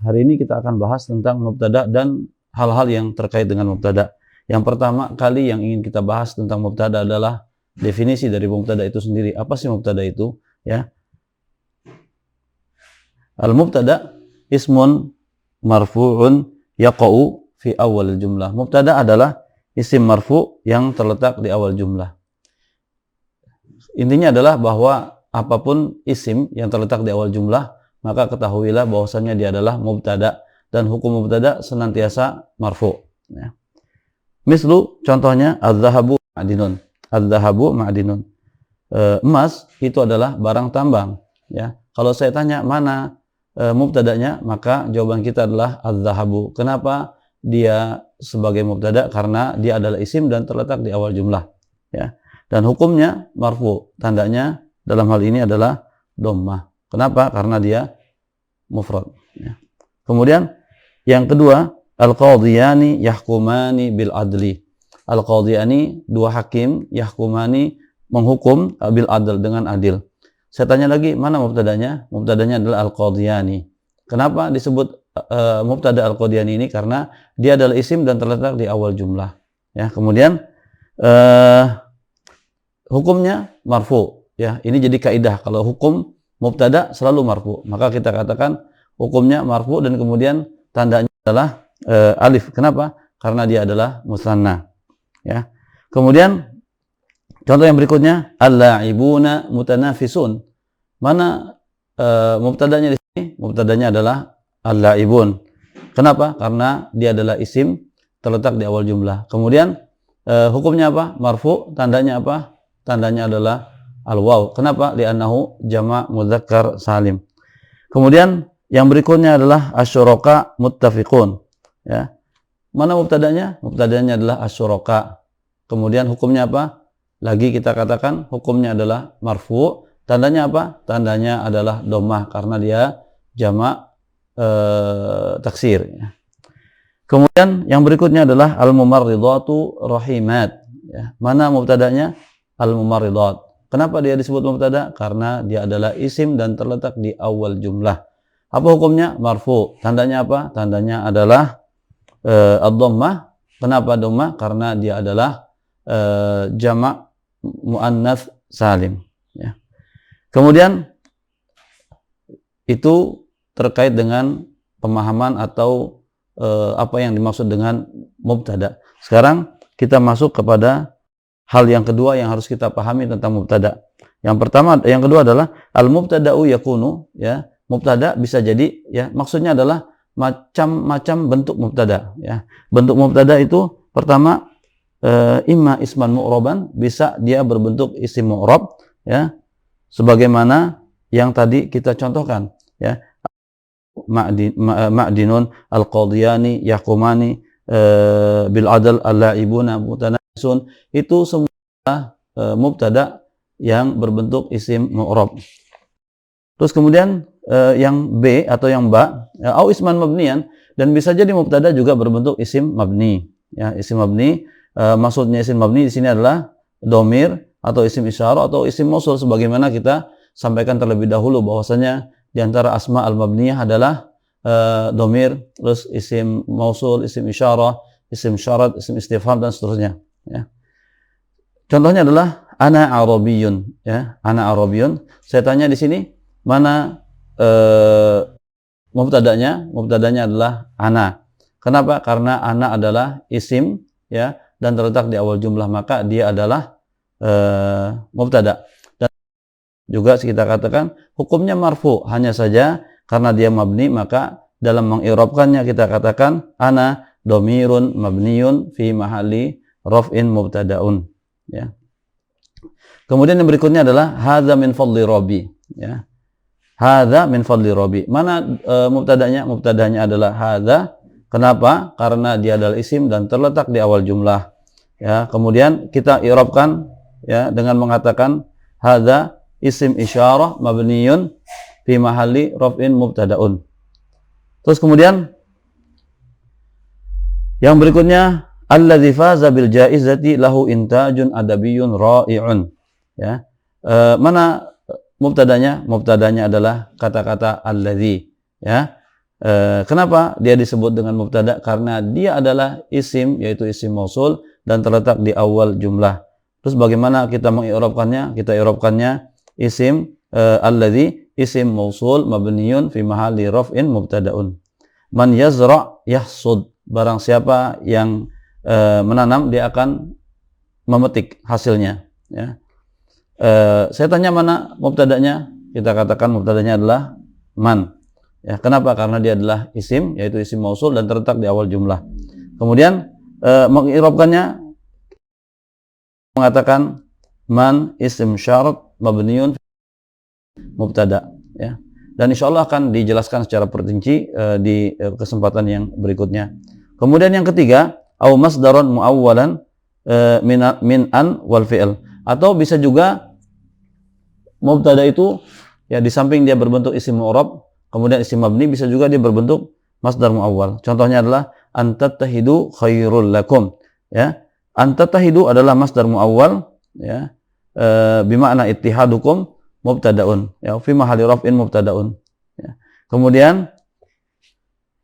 Hari ini kita akan bahas tentang mubtada dan hal-hal yang terkait dengan mubtada. Yang pertama kali yang ingin kita bahas tentang mubtada adalah definisi dari mubtada itu sendiri. Apa sih mubtada itu? Ya. Al-mubtada ismun marfu'un yaqa'u fi awal jumlah. Mubtada adalah isim marfu yang terletak di awal jumlah. Intinya adalah bahwa apapun isim yang terletak di awal jumlah, maka ketahuilah bahwasannya dia adalah mubtada, dan hukum mubtada senantiasa marfu. Ya. Mislu, contohnya adz-dzahabu ma'dinun. Adz-dzahabu ma'dinun. Emas itu adalah barang tambang. Ya. Kalau saya tanya mana mubtadanya, maka jawaban kita adalah adz-dzahabu. Kenapa dia sebagai mubtada? Karena dia adalah isim dan terletak di awal jumlah. Ya. Dan hukumnya marfu. Tandanya dalam hal ini adalah dhammah. Kenapa? Karena dia mufrad. Ya. Kemudian yang kedua, al-qadhiyani yahkumani bil adli. Al-qadhiyani, dua hakim, yahkumani, menghukum bil adl, dengan adil. Saya tanya lagi, mana mubtadanya? Mubtadanya adalah al-qadhiyani. Kenapa disebut mubtada al-qadhiyani ini? Karena dia adalah isim dan terletak di awal jumlah. Ya, kemudian hukumnya marfu. Ya, ini jadi kaidah, kalau hukum mubtada selalu marfu, maka kita katakan hukumnya marfu dan kemudian tandanya adalah alif. Kenapa? Karena dia adalah musanna. Ya. Kemudian contoh yang berikutnya, al-la'ibuna mutanafisun. Mana mubtadanya di sini? Mubtadanya adalah al-la'ibun. Kenapa? Karena dia adalah isim terletak di awal jumlah. Kemudian hukumnya apa? Marfu. Tandanya apa? Tandanya adalah al-waw. Kenapa? Li'annahu jama' mudzakkar salim. Kemudian yang berikutnya adalah asyuraka muttafiqun. Ya. Mana mubtadanya? Mubtadanya adalah asyuraka. Kemudian hukumnya apa? Lagi kita katakan hukumnya adalah marfu. Tandanya apa? Tandanya adalah dhammah karena dia jama' taksir. Ya. Kemudian yang berikutnya adalah al-mumarridatu rahimat. Ya. Mana mubtadanya? Al-mumarridat. Kenapa dia disebut mubtada? Karena dia adalah isim dan terletak di awal jumlah. Apa hukumnya? Marfu. Tandanya apa? Tandanya adalah ad-dhammah. Kenapa dhammah? Karena dia adalah jama' muannats salim. Ya. Kemudian itu terkait dengan pemahaman atau apa yang dimaksud dengan mubtada. Sekarang kita masuk kepada hal yang kedua yang harus kita pahami tentang mubtada. Yang kedua adalah al-mubtada'u yakunu, ya. Mubtada bisa jadi, ya, maksudnya adalah macam-macam bentuk mubtada, ya. Bentuk mubtada itu pertama imma isman mu'raban, bisa dia berbentuk isim mu'rab, ya. Sebagaimana yang tadi kita contohkan, ya. Ma'dinun, al-qadhiyani, yahkumani bil adl, al-la'ibuna mutanafisun, itu semua mubtada yang berbentuk isim mu'rab. Terus kemudian yang B atau yang ba, au isman mabniyan, dan bisa jadi mubtada juga berbentuk isim mabni. Ya, isim mabni, maksudnya isim mabni di sini adalah domir atau isim isyarah atau isim mausul, sebagaimana kita sampaikan terlebih dahulu bahwasanya di antara asma al-mabniyah adalah domir, terus isim mausul, isim isyarah, isim syarat, isim istifham, dan seterusnya. Ya. Contohnya adalah ana arabiyun, ya, ana arabiyun. Saya tanya di sini mana mubtadanya? Mubtadanya adalah ana. Kenapa? Karena ana adalah isim, ya, dan terletak di awal jumlah, maka dia adalah mubtada. Dan juga kita katakan hukumnya marfu, hanya saja karena dia mabni, maka dalam mengirabkannya kita katakan ana domirun mabniyun fi mahalli raf'in mubtada'un. Ya. Kemudian yang berikutnya adalah hadza min fadli rabbi. Ya. Hadza min fadli rabbi. Mana mubtadanya? Mubtadanya adalah hadza. Kenapa? Karena dia adalah isim dan terletak di awal jumlah. Ya. Kemudian kita i'rabkan, ya, dengan mengatakan hadza isim isyarah mabniyun fi mahalli raf'in mubtada'un. Terus kemudian yang berikutnya, alladzi faza bil jaizati lahu intajun adabiyyun ra'i'un. Ya. Mana mubtadanya? Mubtadanya adalah kata-kata alladzi, ya. Kenapa dia disebut dengan mubtada? Karena dia adalah isim, yaitu isim mausul dan terletak di awal jumlah. Terus bagaimana kita mengi'rabkannya? Kita i'rabkannya isim alladzi isim mausul mabniyun fi mahalli raf'in mubtada'un. Man yazra' yahsud. Barang siapa yang menanam, dia akan memetik hasilnya, ya. Saya tanya mana mubtadanya? Kita katakan mubtadanya adalah man. Ya, kenapa? Karena dia adalah isim, yaitu isim mausul dan terletak di awal jumlah. Kemudian mengi'rabkannya mengatakan man isim syarat mabniun mubtada, ya. Dan insyaallah akan dijelaskan secara terperinci di kesempatan yang berikutnya. Kemudian yang ketiga, au masdaron muawwalan min an wal fi'l, atau bisa juga mubtada itu ya di samping dia berbentuk isim mu'rab, kemudian isim mabni, bisa juga dia berbentuk masdar muawwal. Contohnya adalah antattahidu khairul lakum, ya. Antattahidu adalah masdar muawwal, ya, bimakna ittihadukum mubtadaun, ya, fi mahalli raf'in mubtadaun, ya. Kemudian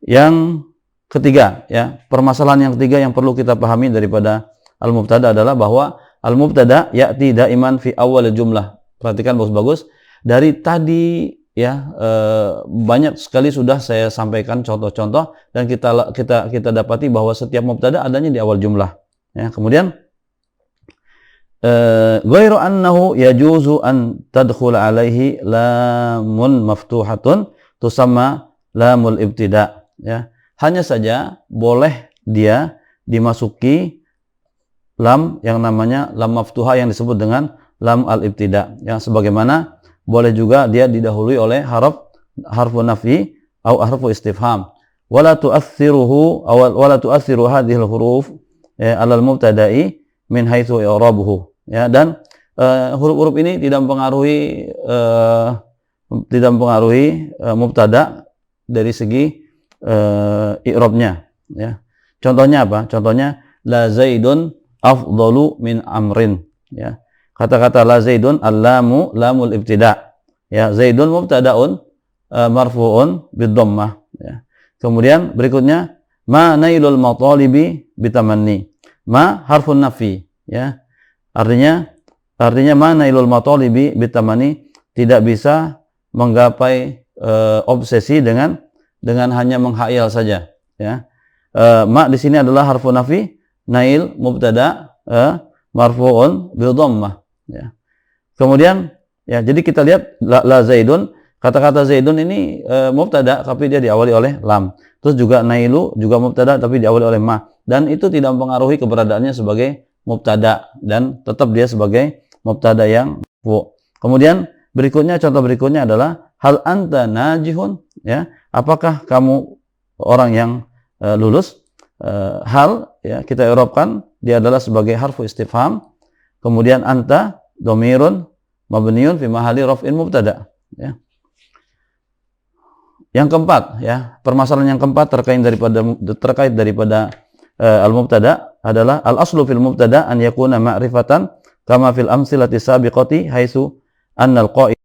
yang ketiga, ya, permasalahan yang ketiga yang perlu kita pahami daripada al-mubtada adalah bahwa al-mubtada ya'ti daiman fi awal jumlah. Perhatikan bagus-bagus. Dari tadi, ya, banyak sekali sudah saya sampaikan contoh-contoh dan kita dapati bahwa setiap mubtada adanya di awal jumlah, ya. Kemudian ghairu annahu yajuzu an tadkhula alaihi lamun maftuhatun tusamma lamul ibtida, ya. Hanya saja boleh dia dimasuki lam yang namanya lam maftuhah yang disebut dengan lam al-ibtida, yang sebagaimana boleh juga dia didahului oleh harfu nafi atau harfu istifham. Wala tu'athiruhu wala tu'athiru hadhil huruf alal mubtada'i min haitsu i'rabuhu, ya. Dan huruf-huruf ini tidak mempengaruhi mubtada dari segi i'rabnya, ya. Contohnya apa? Contohnya la zaidun afdalu min amrin, ya. Kata-kata la zaidun al-lamu lamul ibtida', ya. Zaidun mubtada'un marfu'un bid-dhammah, ya. Kemudian berikutnya ma nailul matalibi bitamanni. Ma harfun nafi, ya. Artinya ma nailul matalibi bitamanni, tidak bisa menggapai obsesi dengan hanya menghayal saja, ya. Ma di sini adalah harfun nafi, nail mubtada marfu'un bil dhammah, ya. Kemudian, ya, jadi kita lihat la zaidun, kata-kata zaidun ini mubtada tapi dia diawali oleh lam. Terus juga nailu juga mubtada tapi diawali oleh ma, dan itu tidak mempengaruhi keberadaannya sebagai mubtada dan tetap dia sebagai mubtada yang marfu'. Kemudian berikutnya, contoh berikutnya adalah hal anta najihun, ya. Apakah kamu orang yang lulus? Hal, ya, kita i'rabkan dia adalah sebagai harfu istifham, kemudian anta dhamirun mabniun fi mahalli raf'in mubtada, ya. Yang keempat, ya, permasalahan yang keempat terkait daripada al-mubtada adalah al-aslu fil mubtada an yakuna ma'rifatan kama fil amsilati sabiqati haitsu annal qa'id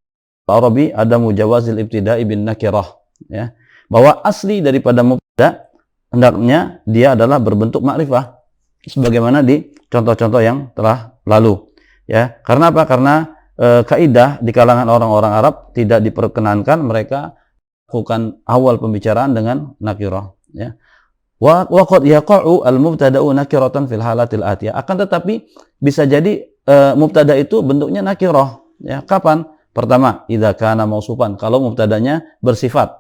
al-arabi adamu jawazil ibtida'i bin nakirah, ya. Bahwa asli daripada mubtada hendaknya dia adalah berbentuk makrifah sebagaimana di contoh-contoh yang telah lalu, ya. Karena apa? Karena kaidah di kalangan orang-orang Arab tidak diperkenankan mereka lakukan awal pembicaraan dengan nakirah, ya. Wa qad yaqa'u al-mubtada'u nakiratan fil halatil atiyah. Akan tetapi bisa jadi mubtada itu bentuknya nakirah, ya. Kapan? Pertama, idza kana mausufan, kalau mubtadanya bersifat,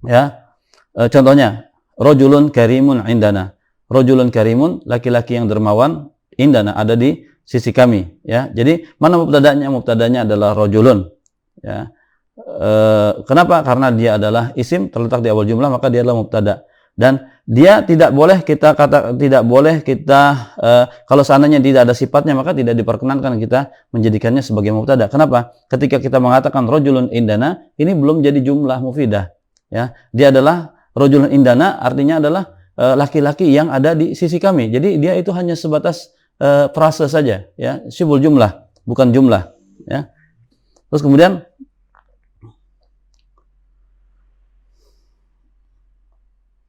ya. Contohnya rajulun karimun indana. Rajulun karimun, laki-laki yang dermawan, indana, ada di sisi kami, ya. Jadi mana mubtadanya? Mubtadanya adalah rajulun, ya. Kenapa? Karena dia adalah isim terletak di awal jumlah, maka dia adalah mubtada. Dan dia tidak boleh kita kalau seandainya tidak ada sifatnya, maka tidak diperkenankan kita menjadikannya sebagai mubtada. Kenapa? Ketika kita mengatakan rajulun indana, ini belum jadi jumlah mufidah, ya. Dia adalah rajulun indana, artinya adalah laki-laki yang ada di sisi kami. Jadi dia itu hanya sebatas frase saja, ya, syibul jumlah, bukan jumlah, ya. Terus kemudian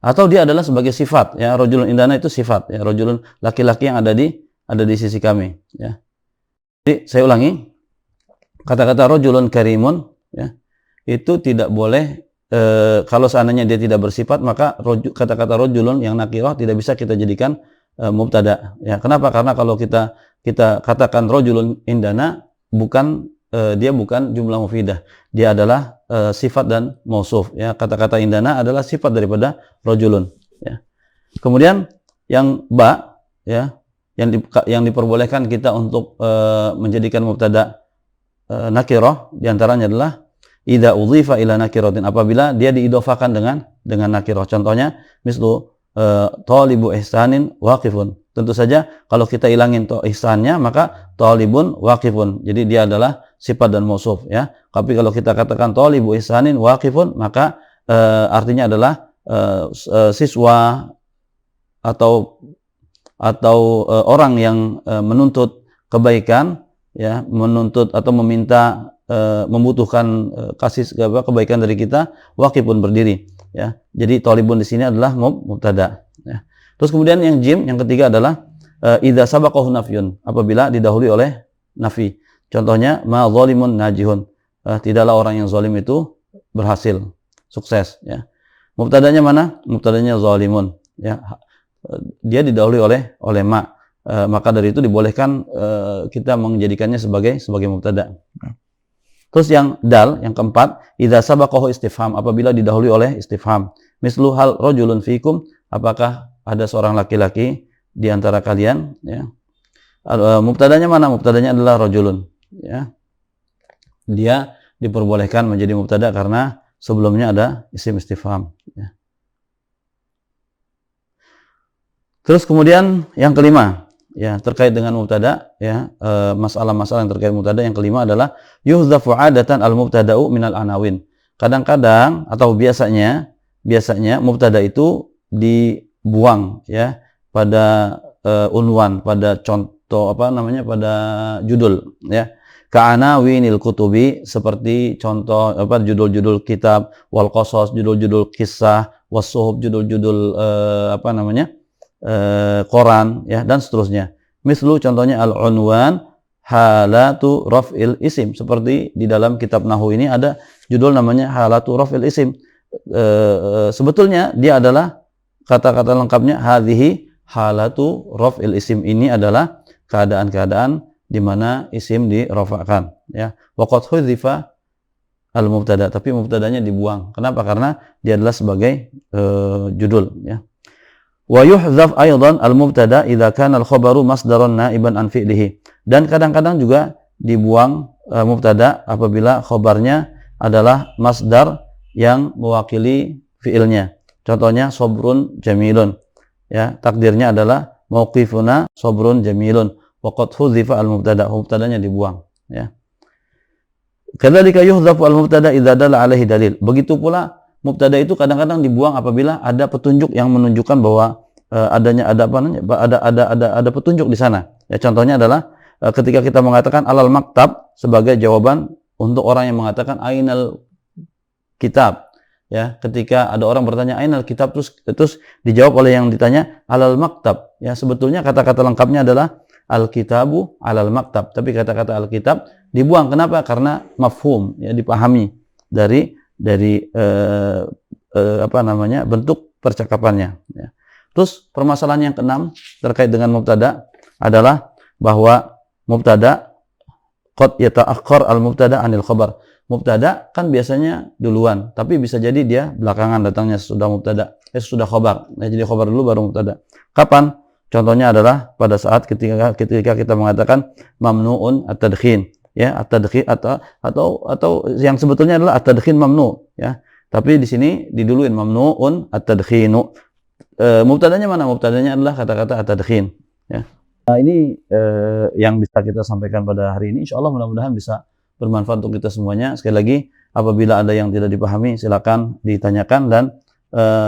atau dia adalah sebagai sifat, ya. Rajulun indana itu sifat, ya. Rajulun laki-laki yang ada di sisi kami, ya. Jadi saya ulangi, kata-kata rajulun karimun, ya, itu tidak boleh kalau seandainya dia tidak bersifat, maka kata-kata rajulun yang nakirah tidak bisa kita jadikan mubtada, ya. Kenapa? Karena kalau kita katakan rajulun indana, dia bukan jumlah mufidah, dia adalah sifat dan mausuf, ya. Kata-kata indana adalah sifat daripada rajulun, ya. Kemudian yang ba, ya, yang diperbolehkan kita untuk menjadikan mubtada nakirah diantaranya adalah idza udhifa ila nakiratin, apabila dia diidofakan dengan nakirah. Contohnya mislu talibu ihsanin waqifun. Tentu saja kalau kita hilangin ihsannya, maka talibun waqifun. Jadi dia adalah sifat dan mausuf, ya. Tapi kalau kita katakan talibu ihsanin waqifun, maka artinya adalah siswa atau orang yang menuntut kebaikan, ya, menuntut atau meminta membutuhkan kebaikan dari kita, waqifun berdiri, ya. Jadi talibun di sini adalah mubtada, ya. Terus kemudian yang jim, yang ketiga adalah idza sabaqahu nafyun, apabila didahului oleh nafi. Contohnya ma zalimun najihun, tidaklah orang yang zalim itu berhasil, sukses, ya. Mubtadanya mana? Mubtadanya zalimun, ya. Dia didahului oleh ma, maka dari itu dibolehkan kita menjadikannya sebagai mubtada. Terus yang dal, yang keempat, idza sabaqahu istifham, apabila didahului oleh istifham. Mislu hal rajulun fikum, apakah ada seorang laki-laki di antara kalian, ya. Mubtadanya mana? Mubtadanya adalah rajulun, ya. Dia diperbolehkan menjadi mubtada karena sebelumnya ada isim istifham, ya. Terus kemudian yang kelima, ya, terkait dengan mubtada, ya, masalah-masalah yang terkait mubtada yang kelima adalah yuhdhafu 'adatan al-mubtada'u minal anawin. Kadang-kadang atau biasanya mubtada itu dibuang, ya, pada unwan, pada contoh pada judul, ya. Ka'anawinil kutubi, seperti contoh judul-judul kitab, wal qasas, judul-judul kisah, wasuhub, judul-judul koran, ya, dan seterusnya. Mislu, contohnya al-unwan halatu raf'il isim, seperti di dalam kitab nahwu ini ada judul namanya halatu raf'il isim. Sebetulnya dia adalah kata-kata lengkapnya hadhihi halatu raf'il isim, ini adalah keadaan-keadaan di mana isim dirafa'kan, ya. Wa qad hudhifa al-mubtada, tapi mubtadanya dibuang. Kenapa? Karena dia adalah sebagai judul, ya. Wa yuhdzaf aidan al-mubtada idza kana al-khabaru masdaran naiban an fi'lihi. Dan kadang-kadang juga dibuang mubtada apabila khabarnya adalah masdar yang mewakili fi'ilnya. Contohnya sabrun jamilun, ya, takdirnya adalah mauqifuna sabrun jamilun wa qad hudhifa al-mubtada, mubtadanya dibuang, ya. Kadzalika yuhdzafu al-mubtada idza dalla alaihi dalil. Begitu pula mubtada itu kadang-kadang dibuang apabila ada petunjuk yang menunjukkan bahwa ada petunjuk di sana. Ya, contohnya adalah ketika kita mengatakan alal maktab sebagai jawaban untuk orang yang mengatakan ainal kitab. Ya, ketika ada orang bertanya ainal kitab, terus dijawab oleh yang ditanya alal maktab. Ya, sebetulnya kata-kata lengkapnya adalah al-kitabu alal maktab. Tapi kata-kata al-kitab dibuang. Kenapa? Karena mafhum, ya, dipahami dari bentuk percakapannya, ya. Terus permasalahan yang keenam terkait dengan mubtada adalah bahwa mubtada qad yata'akhkhar al-mubtada 'anil khabar. Mubtada kan biasanya duluan, tapi bisa jadi dia belakangan datangnya sesudah mubtada, sesudah khabar. Nah, jadi khabar dulu baru mubtada. Kapan? Contohnya adalah pada saat ketika kita mengatakan mamnu'un at-tadkhin, ya, at-tadkhin atau yang sebetulnya adalah at-tadkhin mamnu, ya. Tapi di sini diduluin mamnu'un at-tadkhinu. Mubtadanya mana? Mubtadanya adalah kata-kata at-tadkhin, ya. Nah, ini yang bisa kita sampaikan pada hari ini. Insyaallah mudah-mudahan bisa bermanfaat untuk kita semuanya. Sekali lagi, apabila ada yang tidak dipahami, silakan ditanyakan, dan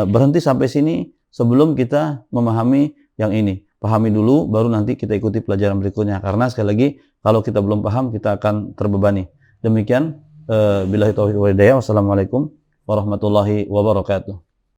berhenti sampai sini sebelum kita memahami yang ini. Pahami dulu, baru nanti kita ikuti pelajaran berikutnya. Karena sekali lagi, kalau kita belum paham, kita akan terbebani. Demikian, billahi taufiq wal hidayah. Wassalamualaikum warahmatullahi wabarakatuh.